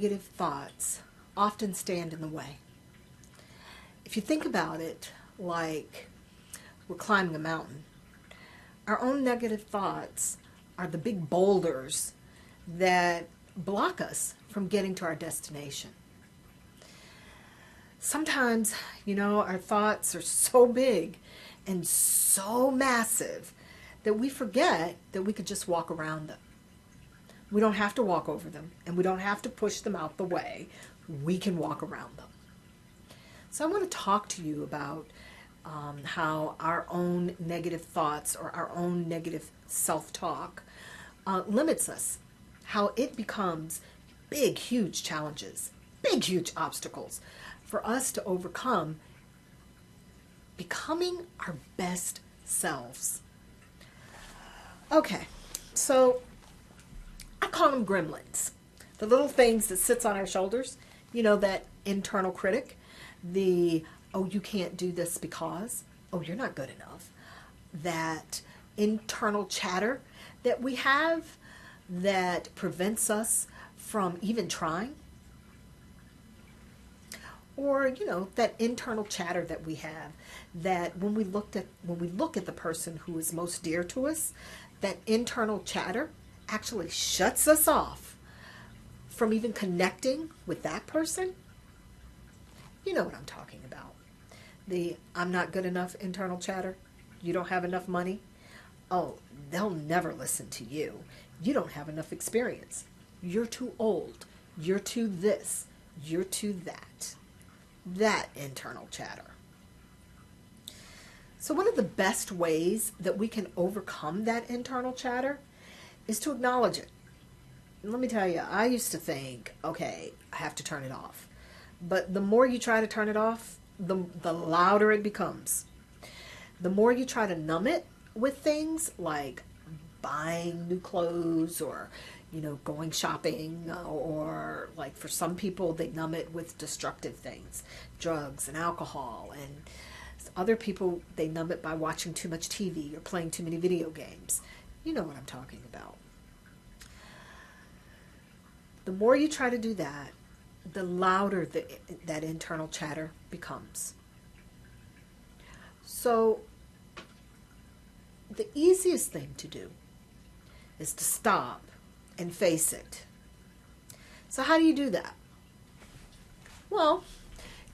negative thoughts often stand in the way. If you think about it like we're climbing a mountain, our own negative thoughts are the big boulders that block us from getting to our destination. Sometimes, our thoughts are so big and so massive that we forget that we could just walk around them. We don't have to walk over them, and we don't have to push them out the way. We can walk around them. So I want to talk to you about how our own negative thoughts or our own negative self-talk limits us, how it becomes big, huge challenges, big, huge obstacles for us to overcome, becoming our best selves. Okay, so I call them gremlins, the little things that sits on our shoulders, that internal critic, the, oh, you can't do this because, oh, you're not good enough, that internal chatter that we have that prevents us from even trying. Or, that internal chatter that we have that when we look at the person who is most dear to us, that internal chatter actually shuts us off from even connecting with that person. You know what I'm talking about. The I'm not good enough internal chatter. You don't have enough money. Oh, they'll never listen to you. You don't have enough experience. You're too old. You're too this. You're too that. That internal chatter. So one of the best ways that we can overcome that internal chatter is to acknowledge it. And let me tell you, I used to think, okay, I have to turn it off. But the more you try to turn it off, the louder it becomes. The more you try to numb it with things like buying new clothes or going shopping, or like for some people they numb it with destructive things, drugs and alcohol, and other people they numb it by watching too much TV or playing too many video games. You know what I'm talking about. The more you try to do that, the louder that internal chatter becomes. So the easiest thing to do is to stop and face it. So how do you do that? Well,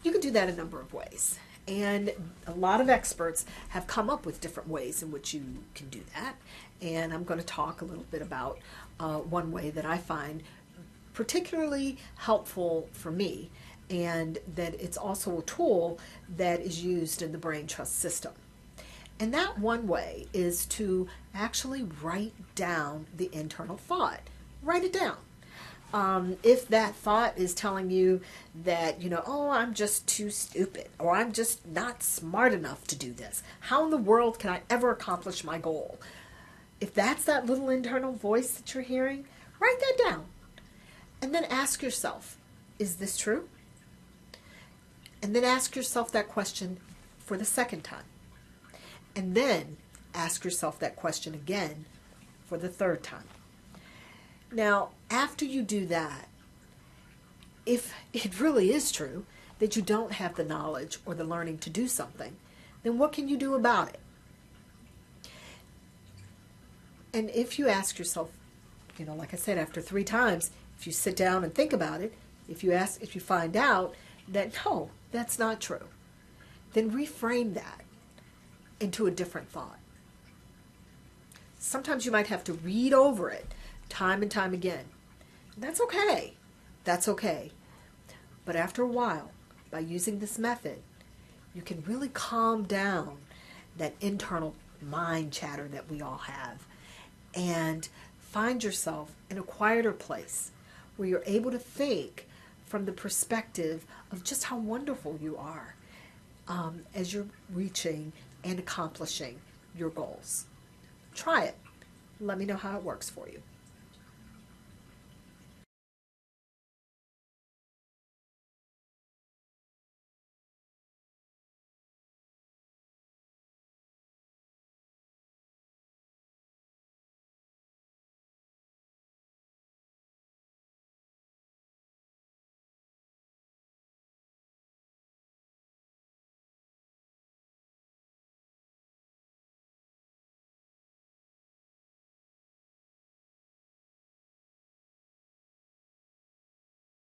you can do that a number of ways. And a lot of experts have come up with different ways in which you can do that. And I'm going to talk a little bit about one way that I find particularly helpful for me, and that it's also a tool that is used in the brain trust system. And that one way is to actually write down the internal thought. Write it down. If that thought is telling you that, oh, I'm just too stupid, or I'm just not smart enough to do this. How in the world can I ever accomplish my goal? If that's that little internal voice that you're hearing, write that down. And then ask yourself, is this true? And then ask yourself that question for the second time. And then ask yourself that question again for the third time. Now, after you do that, if it really is true that you don't have the knowledge or the learning to do something, then what can you do about it? And if you ask yourself, like I said, after 3 times, if you sit down and think about it, if you find out that no, that's not true, then reframe that into a different thought. Sometimes you might have to read over it time and time again. That's okay. That's okay. But after a while, by using this method, you can really calm down that internal mind chatter that we all have and find yourself in a quieter place where you're able to think from the perspective of just how wonderful you are as you're reaching and accomplishing your goals. Try it. Let me know how it works for you.